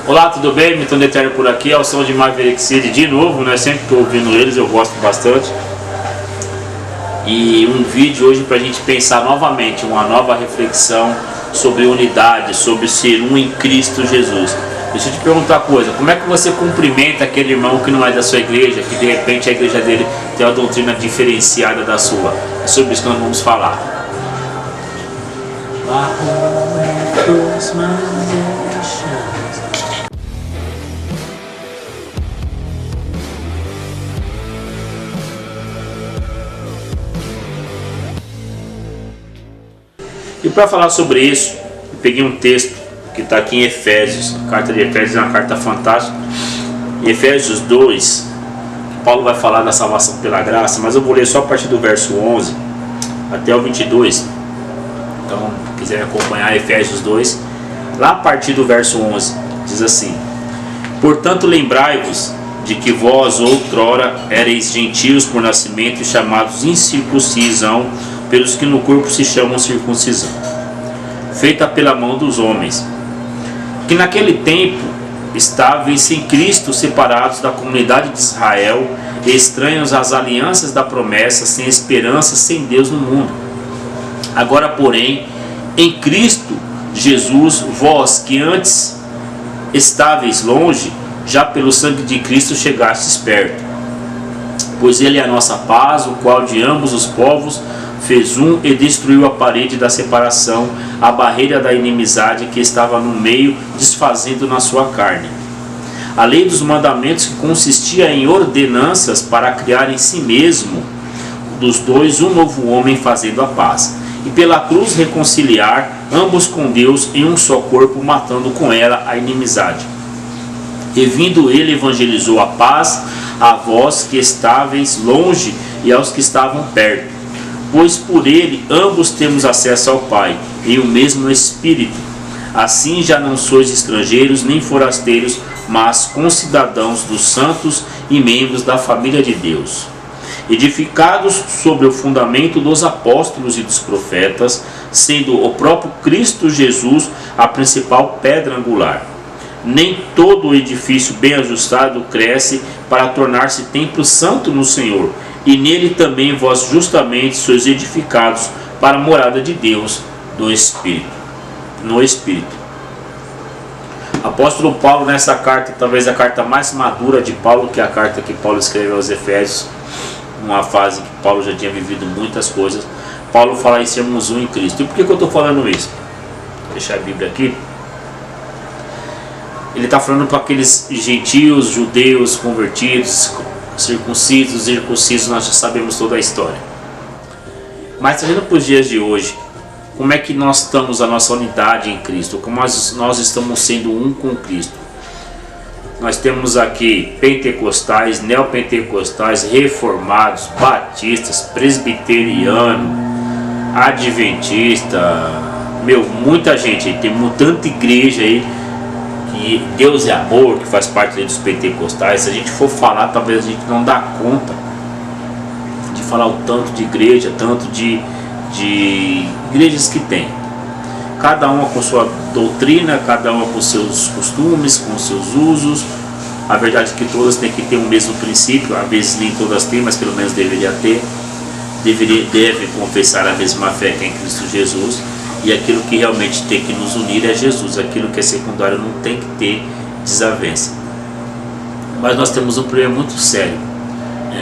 Olá, tudo bem? Milton Eterno por aqui, ao som de Maverick City de novo, né? Sempre estou ouvindo eles, eu gosto bastante. E um vídeo hoje para a gente pensar novamente, uma nova reflexão sobre unidade, sobre ser um em Cristo Jesus. Deixa eu te perguntar uma coisa, como é que você cumprimenta aquele irmão que não é da sua igreja, que de repente a igreja dele tem uma doutrina diferenciada da sua? É sobre isso que nós vamos falar. E para falar sobre isso, eu peguei um texto que está aqui em Efésios. A carta de Efésios é uma carta fantástica. Em Efésios 2, Paulo vai falar da salvação pela graça, mas eu vou ler só a partir do verso 11 até o 22. Então, se quiser acompanhar Efésios 2, lá a partir do verso 11, diz assim: Portanto, lembrai-vos de que vós outrora ereis gentios por nascimento e chamados incircuncisão, pelos que no corpo se chamam circuncisão, feita pela mão dos homens, que naquele tempo estáveis sem Cristo, separados da comunidade de Israel, estranhos às alianças da promessa, sem esperança, sem Deus no mundo. Agora, porém, em Cristo Jesus, vós que antes estáveis longe, já pelo sangue de Cristo chegastes perto. Pois Ele é a nossa paz, o qual de ambos os povos fez um e destruiu a parede da separação, a barreira da inimizade que estava no meio, desfazendo na sua carne a lei dos mandamentos, que consistia em ordenanças para criar em si mesmo dos dois um novo homem, fazendo a paz, e pela cruz reconciliar ambos com Deus em um só corpo, matando com ela a inimizade. E vindo ele, evangelizou a paz a vós que estáveis longe e aos que estavam perto, pois por ele ambos temos acesso ao Pai, em o mesmo Espírito. Assim já não sois estrangeiros nem forasteiros, mas concidadãos dos santos e membros da família de Deus, edificados sobre o fundamento dos apóstolos e dos profetas, sendo o próprio Cristo Jesus a principal pedra angular. Nem todo o edifício bem ajustado cresce para tornar-se templo santo no Senhor, e nele também vós justamente sois edificados para a morada de Deus do Espírito, no Espírito. Apóstolo Paulo, nessa carta, talvez a carta mais madura de Paulo, que é a carta que Paulo escreveu aos Efésios, numa fase que Paulo já tinha vivido muitas coisas. Paulo fala em sermos um em Cristo. E por que eu estou falando isso? Vou deixar a Bíblia aqui. Ele está falando para aqueles gentios, judeus, convertidos, circuncisos, circuncisos, nós já sabemos toda a história. Mas trazendo para os dias de hoje, como é que nós estamos, a nossa unidade em Cristo? Como nós estamos sendo um com Cristo? Nós temos aqui pentecostais, neopentecostais, reformados, batistas, presbiteriano, adventista, muita gente aí, tem tanta igreja aí, que Deus é amor, que faz parte dos pentecostais. Se a gente for falar, talvez a gente não dá conta de falar o tanto de igreja, tanto de igrejas que tem, cada uma com sua doutrina, cada uma com seus costumes, com seus usos. A verdade é que todas têm que ter o mesmo princípio, às vezes nem todas têm, mas pelo menos deveria ter. Deve confessar a mesma fé que é em Cristo Jesus, e aquilo que realmente tem que nos unir é Jesus. Aquilo que é secundário não tem que ter desavença. Mas nós temos um problema muito sério,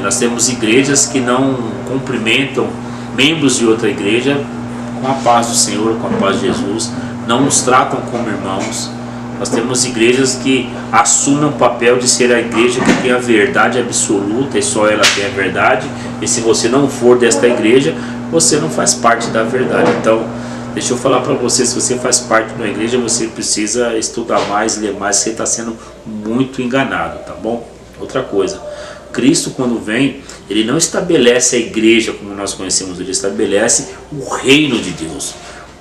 nós temos igrejas que não cumprimentam membros de outra igreja com a paz do Senhor, com a paz de Jesus, não nos tratam como irmãos. Nós temos igrejas que assumem o papel de ser a igreja que tem a verdade absoluta e só ela tem a verdade, e se você não for desta igreja, você não faz parte da verdade. Então, deixa eu falar para você, se você faz parte de uma igreja, você precisa estudar mais, ler mais, você está sendo muito enganado, tá bom? Outra coisa, Cristo, quando vem, ele não estabelece a igreja como nós conhecemos, ele estabelece o reino de Deus.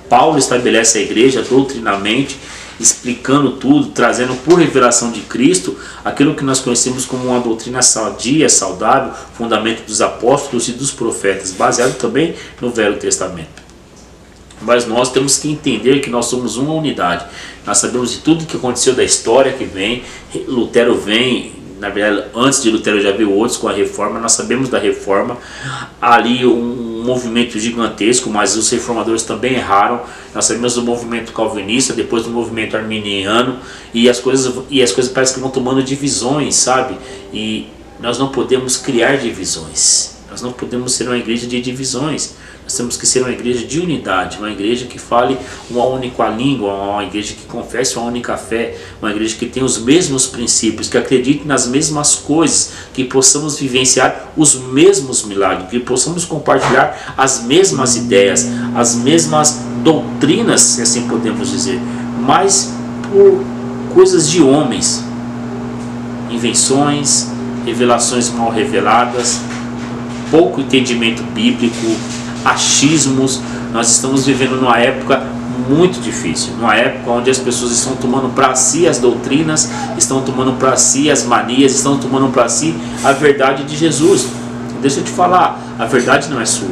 Paulo estabelece a igreja doutrinamente, explicando tudo, trazendo por revelação de Cristo aquilo que nós conhecemos como uma doutrina sadia, saudável, fundamento dos apóstolos e dos profetas, baseado também no Velho Testamento. Mas nós temos que entender que nós somos uma unidade. nós sabemos de tudo que aconteceu, da história que vem. Lutero vem, na verdade antes de Lutero já veio outros com a reforma, nós sabemos da reforma, ali um movimento gigantesco, mas os reformadores também erraram. Nós sabemos do movimento calvinista, depois do movimento arminiano, e as coisas parecem que vão tomando divisões, sabe? E nós não podemos criar divisões, nós não podemos ser uma igreja de divisões. Nós temos que ser uma igreja de unidade, uma igreja que fale uma única língua, uma igreja que confesse uma única fé, uma igreja que tenha os mesmos princípios, que acredite nas mesmas coisas, que possamos vivenciar os mesmos milagres, que possamos compartilhar as mesmas ideias, as mesmas doutrinas, se assim podemos dizer, mas por coisas de homens, invenções, revelações mal reveladas, pouco entendimento bíblico, achismos. Nós estamos vivendo numa época muito difícil, numa época onde as pessoas estão tomando para si as doutrinas, estão tomando para si as manias, estão tomando para si a verdade de Jesus. Deixa eu te falar, a verdade não é sua,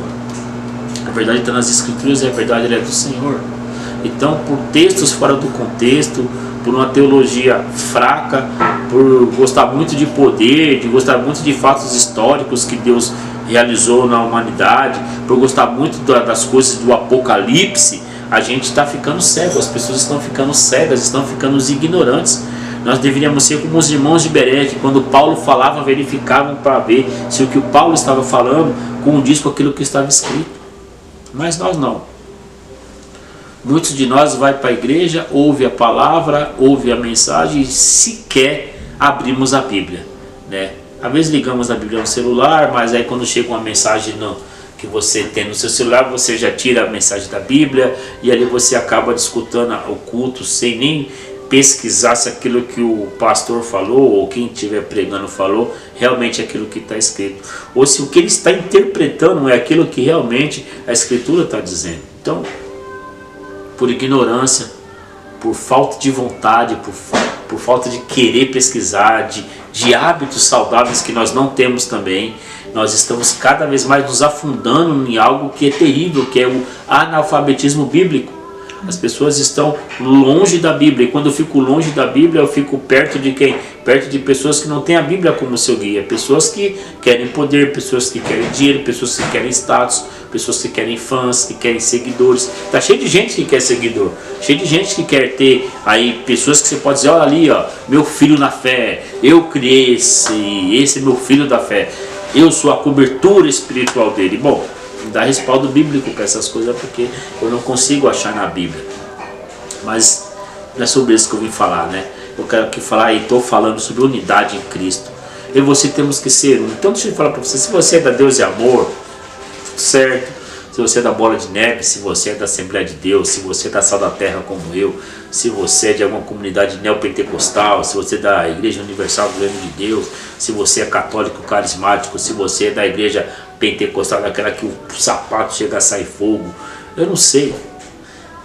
a verdade está nas Escrituras e a verdade é do Senhor. Então, por textos fora do contexto, por uma teologia fraca, por gostar muito de poder, de gostar muito de fatos históricos que Deus realizou na humanidade, por gostar muito das coisas do Apocalipse, a gente está ficando cego, as pessoas estão ficando cegas, estão ficando ignorantes. Nós deveríamos ser como os irmãos de Beré, que quando Paulo falava, verificavam para ver se o que o Paulo estava falando condiz com aquilo que estava escrito. Mas nós não. Muitos de nós vai para a igreja, ouve a palavra, ouve a mensagem e sequer abrimos a Bíblia, né? Às vezes ligamos a Bíblia no celular, mas aí quando chega uma mensagem que você tem no seu celular, você já tira a mensagem da Bíblia e ali você acaba discutindo o culto sem nem pesquisar se aquilo que o pastor falou ou quem estiver pregando falou realmente é aquilo que está escrito, ou se o que ele está interpretando é aquilo que realmente a Escritura está dizendo. Então, por ignorância, por falta de vontade, por falta de querer pesquisar, de hábitos saudáveis que nós não temos também, nós estamos cada vez mais nos afundando em algo que é terrível, que é o analfabetismo bíblico. As pessoas estão longe da Bíblia, e quando eu fico longe da Bíblia, eu fico perto de quem? Perto de pessoas que não têm a Bíblia como seu guia, pessoas que querem poder, pessoas que querem dinheiro, pessoas que querem status, pessoas que querem fãs, que querem seguidores. Está cheio de gente que quer seguidor, cheio de gente que quer ter aí pessoas que você pode dizer, olha ali, ó, meu filho na fé, eu criei esse é meu filho da fé, eu sou a cobertura espiritual dele. Bom, dá respaldo bíblico para essas coisas, porque eu não consigo achar na Bíblia. Mas não é sobre isso que eu vim falar, né? Eu quero aqui falar, e estou falando sobre unidade em Cristo. Eu e você temos que ser um. Então deixa eu falar para você, se você é da Deus e Amor, certo? Se você é da Bola de Neve, se você é da Assembleia de Deus, se você é da Sal da Terra como eu, se você é de alguma comunidade neopentecostal, se você é da Igreja Universal do Reino de Deus, se você é católico carismático, se você é da Igreja Pentecostal, daquela que o sapato chega a sair fogo, eu não sei.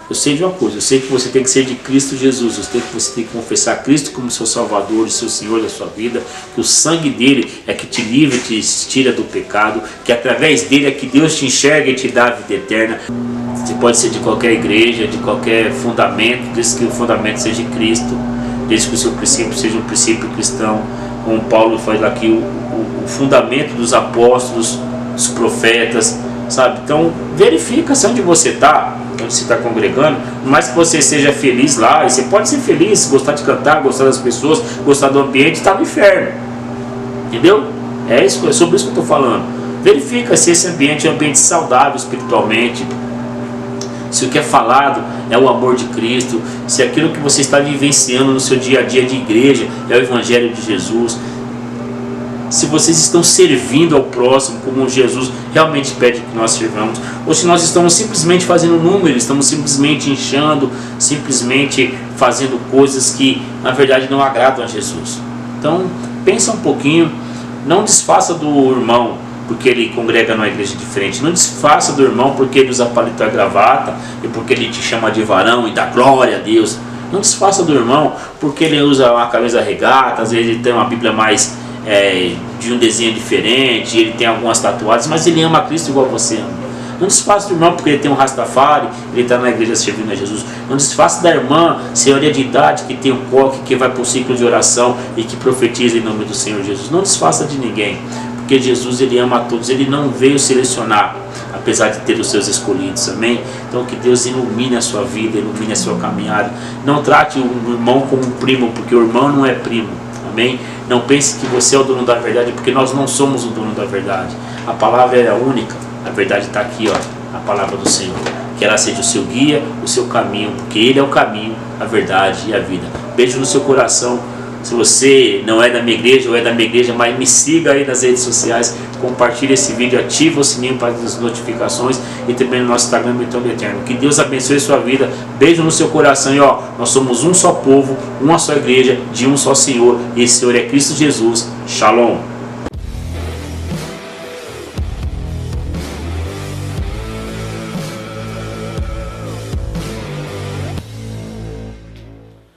Eu sei de uma coisa, eu sei que você tem que ser de Cristo Jesus, eu sei que você tem que confessar Cristo como seu Salvador e seu Senhor da sua vida, que o sangue dele é que te livra e te tira do pecado, que através dele é que Deus te enxerga e te dá a vida eterna. Você pode ser de qualquer igreja, de qualquer fundamento, desde que o fundamento seja de Cristo, desde que o seu princípio seja um princípio cristão, como Paulo faz aqui, o fundamento dos apóstolos, dos profetas, sabe? Então verifica se onde você está, onde você está congregando, por mais que você seja feliz lá, e você pode ser feliz, gostar de cantar, gostar das pessoas, gostar do ambiente, está no inferno, entendeu? É sobre isso que eu estou falando. Verifica se esse ambiente é um ambiente saudável espiritualmente, se o que é falado é o amor de Cristo, se aquilo que você está vivenciando no seu dia a dia de igreja é o Evangelho de Jesus, se vocês estão servindo ao próximo como Jesus realmente pede que nós servamos, ou se nós estamos simplesmente fazendo números, estamos simplesmente inchando, simplesmente fazendo coisas que na verdade não agradam a Jesus. Então pensa um pouquinho, não desfaça do irmão porque ele congrega numa igreja diferente, não desfaça do irmão porque ele usa paletó e gravata e porque ele te chama de varão e dá glória a Deus. Não desfaça do irmão porque ele usa uma camisa regata, às vezes ele tem uma Bíblia mais de um desenho diferente, ele tem algumas tatuagens, mas ele ama Cristo igual você ama. Não desfaça do irmão porque ele tem um Rastafari, ele está na igreja servindo a Jesus. Não desfaça da irmã, senhoria de idade, que tem um coque, que vai para o ciclo de oração e que profetiza em nome do Senhor Jesus. Não desfaça de ninguém, porque Jesus, ele ama a todos, ele não veio selecionar, apesar de ter os seus escolhidos, amém? Então que Deus ilumine a sua vida, ilumine a sua caminhada. Não trate o irmão como um primo, porque o irmão não é primo, amém? Não pense que você é o dono da verdade, porque nós não somos o dono da verdade. A palavra é a única, a verdade está aqui, ó, a palavra do Senhor. Que ela seja o seu guia, o seu caminho, porque Ele é o caminho, a verdade e a vida. Beijo no seu coração. Se você não é da minha igreja ou é da minha igreja, mas me siga aí nas redes sociais, compartilhe esse vídeo, ativa o sininho para as notificações e também no nosso Instagram Mentão do Eterno. Que Deus abençoe a sua vida, beijo no seu coração e ó, nós somos um só povo, uma só igreja, de um só Senhor, e esse Senhor é Cristo Jesus. Shalom.